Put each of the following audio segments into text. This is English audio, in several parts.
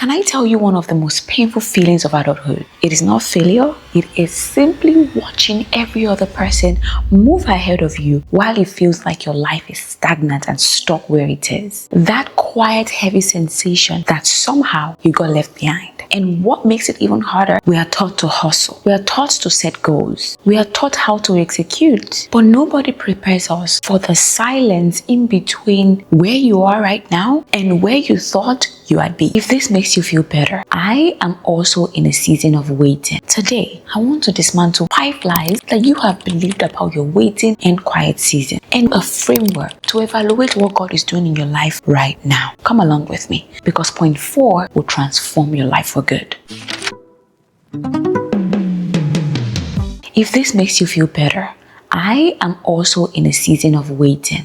Can I tell you one of the most painful feelings of adulthood? It is not failure. It is simply watching every other person move ahead of you while it feels like your life is stagnant and stuck where it is. That quiet, heavy sensation that somehow you got left behind. And what makes it even harder, we are taught to hustle. We are taught to set goals. We are taught how to execute. But nobody prepares us for the silence in between where you are right now and where you thought you had been. If this makes you feel better, I am also in a season of waiting. Today, I want to dismantle 5 lies that you have believed about your waiting and quiet season, and a framework to evaluate what God is doing in your life right now. Come along with me, because point 4 will transform your life for good. If this makes you feel better, I am also in a season of waiting.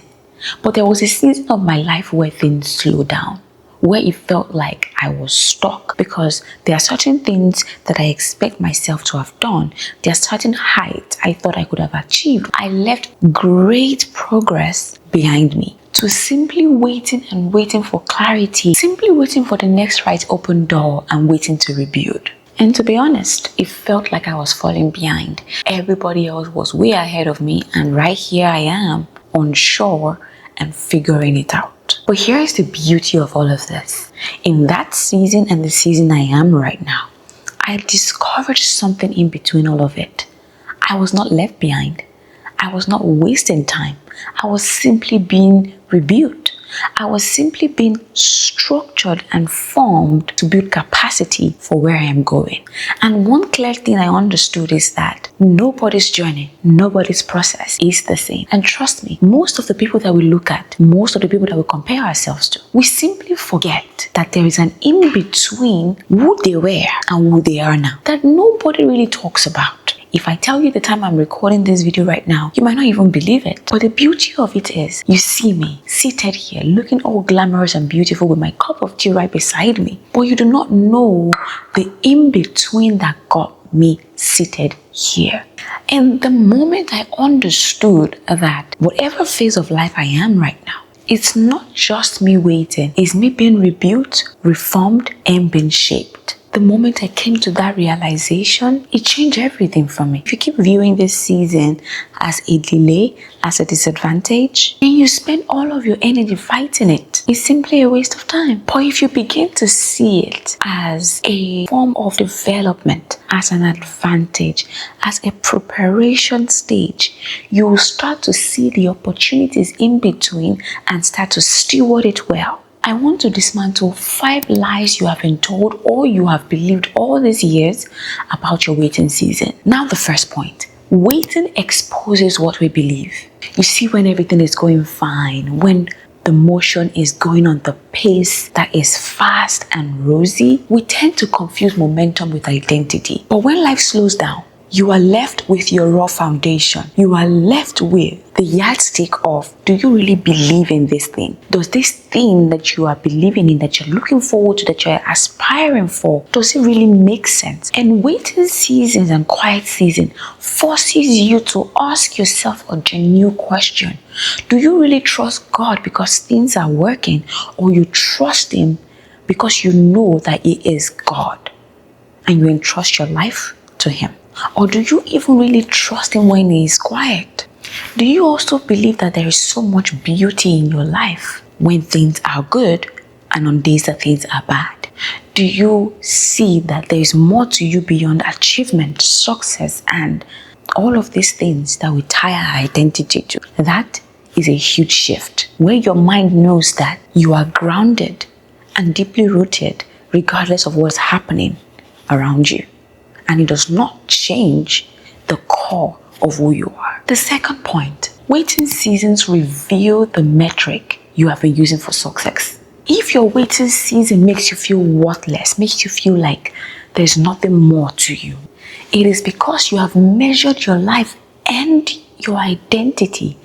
But there was a season of my life where things slowed down, where it felt like I was stuck, because there are certain things that I expect myself to have done. There are certain heights I thought I could have achieved. I left great progress behind me to simply waiting and waiting for clarity, simply waiting for the next right open door and waiting to rebuild. And to be honest, it felt like I was falling behind. Everybody else was way ahead of me, and right here I am, unsure and figuring it out. But here is the beauty of all of this. In that season and the season I am right now, I discovered something in between all of it. I was not left behind. I was not wasting time. I was simply being rebuilt. I was simply being structured and formed to build capacity for where I am going. And one clear thing I understood is that nobody's journey, nobody's process is the same. And trust me, most of the people that we look at, most of the people that we compare ourselves to, we simply forget that there is an in-between who they were and who they are now that nobody really talks about. If I tell you the time I'm recording this video right now, you might not even believe it. But the beauty of it is, you see me seated here, looking all glamorous and beautiful with my cup of tea right beside me. But you do not know the in-between that got me seated here. And the moment I understood that whatever phase of life I am right now, it's not just me waiting, it's me being rebuilt, reformed, and being shaped. The moment I came to that realization, it changed everything for me. If you keep viewing this season as a delay, as a disadvantage, and you spend all of your energy fighting it, it's simply a waste of time. But if you begin to see it as a form of development, as an advantage, as a preparation stage, you will start to see the opportunities in between and start to steward it well. I want to dismantle 5 lies you have been told or you have believed all these years about your waiting season. Now the first point. Waiting exposes what we believe. You see, when everything is going fine, when the motion is going on the pace that is fast and rosy, we tend to confuse momentum with identity. But when life slows down, you are left with your raw foundation. You are left with the yardstick of, do you really believe in this thing? Does this thing that you are believing in, that you're looking forward to, that you're aspiring for, does it really make sense? And waiting seasons and quiet season forces you to ask yourself a genuine question. Do you really trust God because things are working, or you trust Him because you know that He is God and you entrust your life to Him? Or do you even really trust Him when He is quiet? Do you also believe that there is so much beauty in your life when things are good and on days that things are bad? Do you see that there is more to you beyond achievement, success, and all of these things that we tie our identity to? That is a huge shift, where your mind knows that you are grounded and deeply rooted regardless of what's happening around you. And it does not change the core of who you are. The second point, waiting seasons reveal the metric you have been using for success. If your waiting season makes you feel worthless, makes you feel like there's nothing more to you, it is because you have measured your life and your identity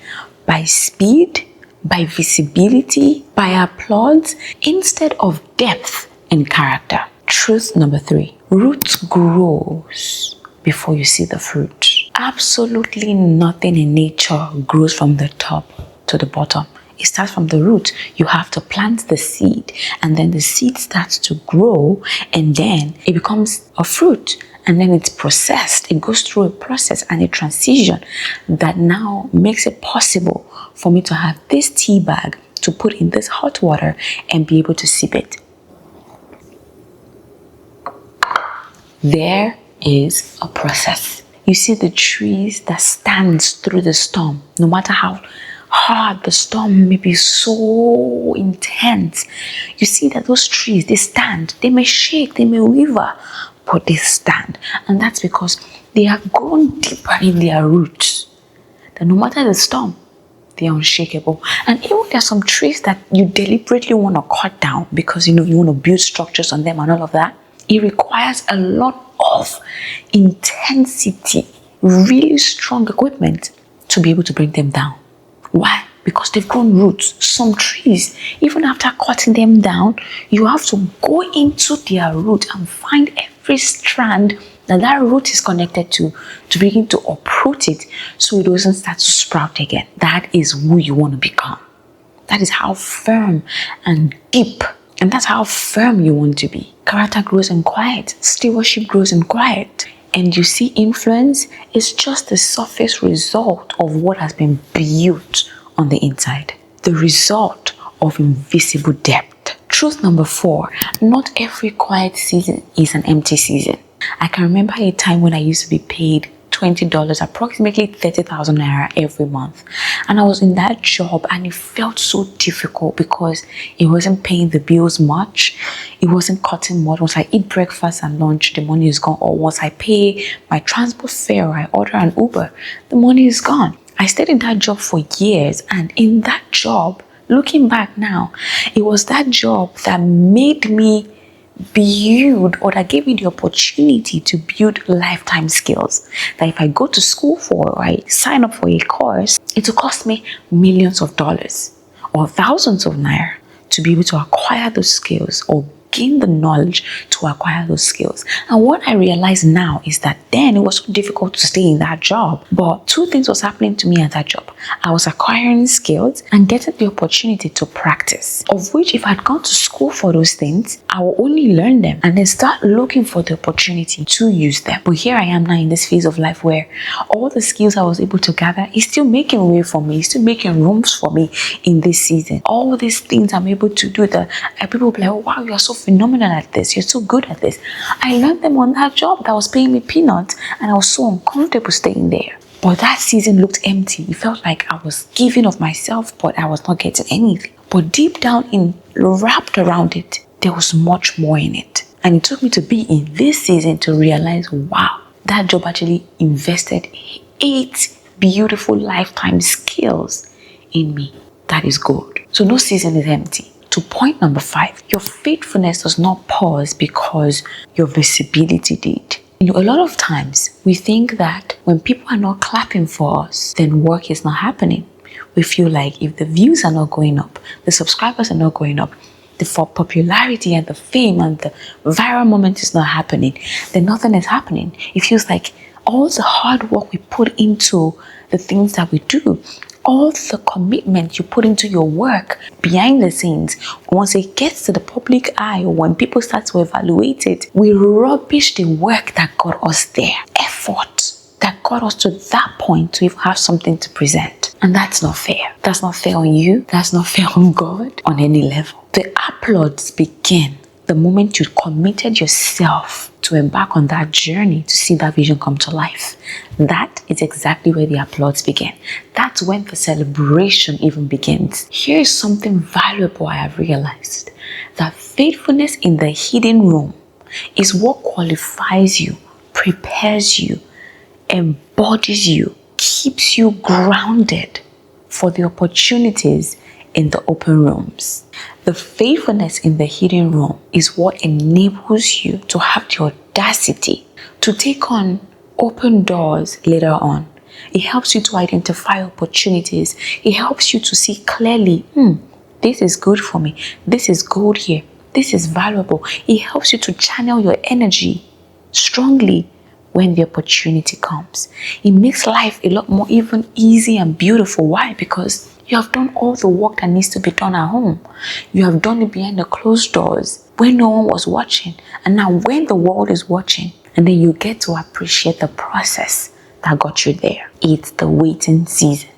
by speed, by visibility, by applause, instead of depth and character. Truth number 3, roots grows before you see the fruit. Absolutely nothing in nature grows from the top to the bottom. It starts from the root. You have to plant the seed, and then the seed starts to grow, and then it becomes a fruit, and then it's processed. It goes through a process and a transition that now makes it possible for me to have this tea bag to put in this hot water and be able to sip it. There is a process. You see the trees that stands through the storm, no matter how hard the storm may be so intense. You see that those trees, they stand. They may shake, they may waver, but they stand. And that's because they have grown deeper in their roots. That no matter the storm, they are unshakable. And even there are some trees that you deliberately want to cut down because you want to build structures on them and all of that. It requires a lot of intensity, really strong equipment to be able to bring them down. Why? Because they've grown roots. Some trees, even after cutting them down, you have to go into their root and find every strand that root is connected to begin to uproot it so it doesn't start to sprout again. That is who you want to become. That is how firm and deep, and that's how firm you want to be. Character grows in quiet. Stewardship grows in quiet. And you see, influence is just the surface result of what has been built on the inside. The result of invisible depth. Truth number 4, not every quiet season is an empty season. I can remember a time when I used to be paid $20, approximately 30,000 naira every month. And I was in that job and it felt so difficult because it wasn't paying the bills much. It wasn't cutting much. Once I eat breakfast and lunch, the money is gone. Or once I pay my transport fare or I order an Uber, the money is gone. I stayed in that job for years, and in that job, looking back now, it was that job that made me build, or that gave me the opportunity to build lifetime skills that if I go to school for, or I sign up for a course, it will cost me millions of dollars or thousands of naira to be able to acquire those skills or gain the knowledge to acquire those skills. And what I realize now is that then it was so difficult to stay in that job, but 2 things was happening to me at that job. I was acquiring skills and getting the opportunity to practice, of which if I'd gone to school for those things, I will only learn them and then start looking for the opportunity to use them. But here I am now in this phase of life where all the skills I was able to gather is still making way for me, is still making rooms for me in this season. All these things I'm able to do that people will be like, oh, wow, you're so phenomenal at this, you're so good at this. I learned them on that job that was paying me peanuts, and I was so uncomfortable staying there. But that season looked empty. It felt like I was giving of myself, but I was not getting anything. But deep down, wrapped around it, there was much more in it. And it took me to be in this season to realize, wow, that job actually invested 8 beautiful lifetime skills in me. That is gold. So no season is empty. To point number 5, your faithfulness does not pause because your visibility did. A lot of times we think that when people are not clapping for us, then work is not happening. We feel like if the views are not going up, the subscribers are not going up, the popularity and the fame and the viral moment is not happening, then nothing is happening. It feels like all the hard work we put into the things that we do, all the commitment you put into your work behind the scenes, once it gets to the public eye or when people start to evaluate it, we rubbish the work that got us there, effort that got us to that point to even have something to present. And that's not fair. That's not fair on you. That's not fair on God on any level. The applauds begin the moment you committed yourself to embark on that journey to see that vision come to life. That is exactly where the applause begin. That's when the celebration even begins. Here is something valuable I have realized. That faithfulness in the hidden room is what qualifies you, prepares you, embodies you, keeps you grounded for the opportunities in the open rooms. The faithfulness in the hidden room is what enables you to have the audacity to take on open doors later on. It helps you to identify opportunities. It helps you to see clearly, this is good for me. This is gold here. This is valuable. It helps you to channel your energy strongly when the opportunity comes. It makes life a lot more even easy and beautiful. Why? Because You have done all the work that needs to be done at home. You have done it behind the closed doors when no one was watching. And now when the world is watching, and then you get to appreciate the process that got you there. It's the waiting season.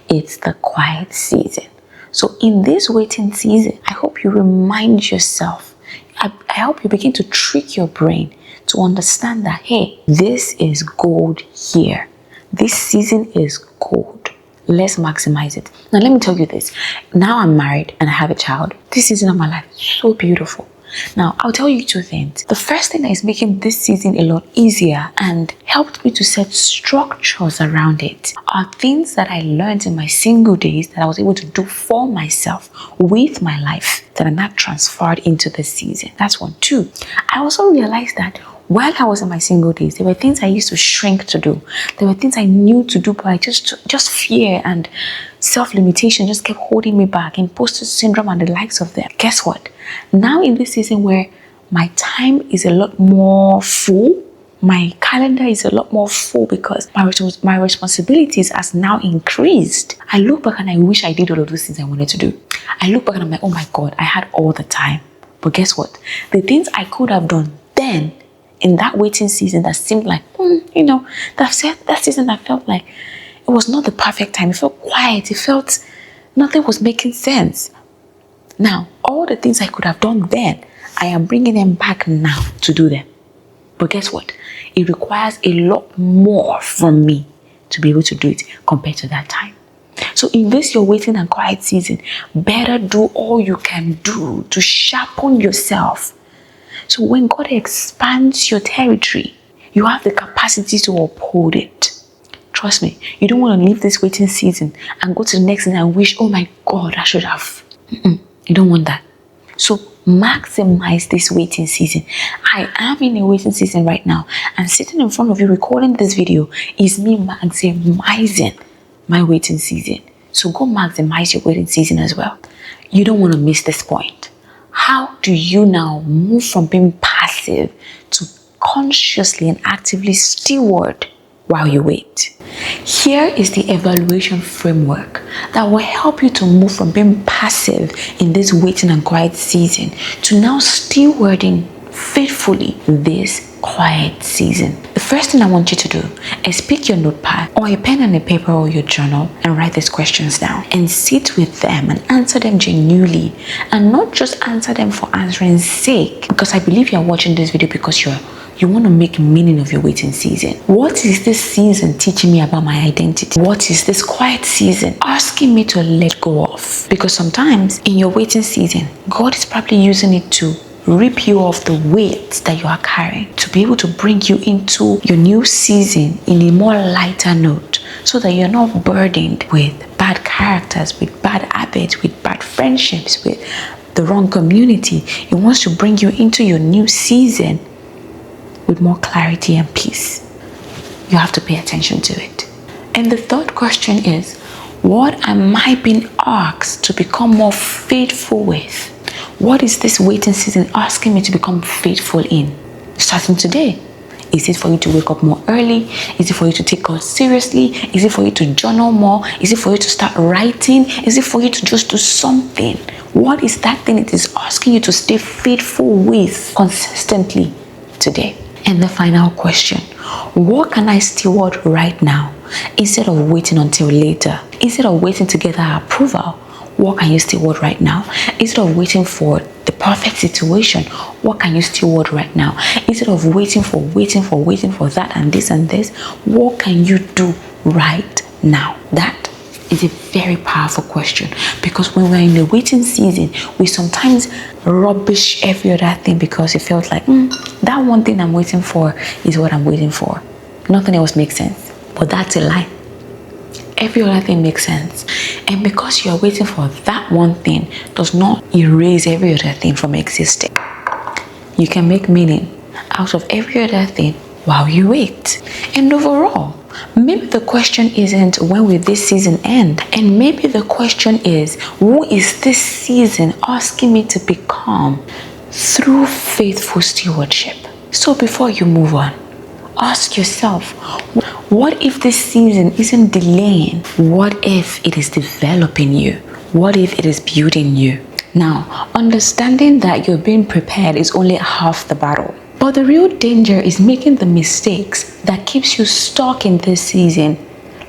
It's the quiet season. So in this waiting season, I hope you remind yourself, I hope you begin to trick your brain to understand that, hey, this is gold here. This season is gold. Let's maximize it. Now, let me tell you this. Now I'm married and I have a child. This season of my life is so beautiful. Now, I'll tell you two things. The first thing that is making this season a lot easier and helped me to set structures around it are things that I learned in my single days that I was able to do for myself with my life that are not transferred into this season. That's one. Two, I also realized that while I was in my single days, there were things I used to shrink to do. There were things I knew to do, but I just fear and self-limitation just kept holding me back. Imposter syndrome and the likes of them. Guess what? Now in this season where my time is a lot more full, my calendar is a lot more full because my responsibilities has now increased. I look back and I wish I did all of those things I wanted to do. I look back and I'm like, oh my God, I had all the time. But guess what? The things I could have done then, in that waiting season that seemed like, that season that felt like it was not the perfect time. It felt quiet. It felt nothing was making sense. Now, all the things I could have done then, I am bringing them back now to do them. But guess what? It requires a lot more from me to be able to do it compared to that time. So in this your waiting and quiet season, better do all you can do to sharpen yourself. So when God expands your territory, you have the capacity to uphold it. Trust me, you don't want to leave this waiting season and go to the next season and wish, oh my God, I should have. You don't want that. So maximize this waiting season. I am in a waiting season right now, and sitting in front of you recording this video is me maximizing my waiting season. So go maximize your waiting season as well. You don't want to miss this point. How do you now move from being passive to consciously and actively steward while you wait? Here is the evaluation framework that will help you to move from being passive in this waiting and quiet season to now stewarding faithfully this quiet season. The first thing I want you to do is pick your notepad or a pen and a paper or your journal and write these questions down and sit with them and answer them genuinely, and not just answer them for answering's sake, because I believe you're watching this video because you want to make meaning of your waiting season. What is this season teaching me about my identity? What is this quiet season asking me to let go of? Because sometimes in your waiting season, God is probably using it to rip you off the weight that you are carrying, to be able to bring you into your new season in a more lighter note, so that you're not burdened with bad characters, with bad habits, with bad friendships, with the wrong community. It wants to bring you into your new season with more clarity and peace. You have to pay attention to it. And the third question is, what am I being asked to become more faithful with? What is this waiting season asking me to become faithful in? Starting today. Is it for you to wake up more early? Is it for you to take God seriously? Is it for you to journal more? Is it for you to start writing? Is it for you to just do something? What is that thing it is asking you to stay faithful with consistently today? And the final question, what can I steward right now instead of waiting until later? Instead of waiting to get our approval, what can you steward right now? Instead of waiting for the perfect situation, what can you steward right now? Instead of waiting for that and this, what can you do right now? That is a very powerful question, because when we're in the waiting season, we sometimes rubbish every other thing because it feels like that one thing I'm waiting for is what I'm waiting for. Nothing else makes sense. But that's a lie. Every other thing makes sense. And because you're waiting for that one thing does not erase every other thing from existing. You can make meaning out of every other thing while you wait. And overall, maybe the question isn't when will this season end? And maybe the question is, who is this season asking me to become through faithful stewardship? So before you move on, Ask yourself, what if this season isn't delaying? What if it is developing you? What if it is building you? Now, understanding that you're being prepared is only half the battle. But the real danger is making the mistakes that keeps you stuck in this season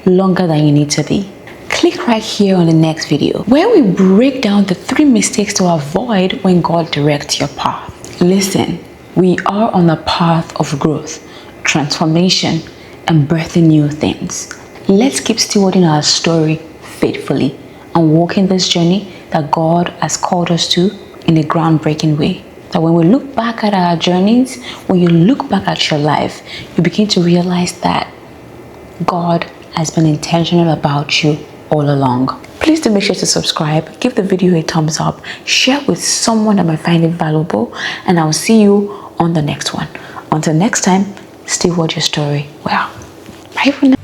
longer than you need to be. Click right here on the next video where we break down the 3 mistakes to avoid when God directs your path. Listen, we are on a path of growth, transformation, and birthing new things. Let's keep stewarding our story faithfully and walking this journey that God has called us to in a groundbreaking way. That when we look back at our journeys, when you look back at your life, you begin to realize that God has been intentional about you all along. Please do make sure to subscribe, give the video a thumbs up, share with someone that might find it valuable, and I'll see you on the next one. Until next time, steward your story well. Bye for now.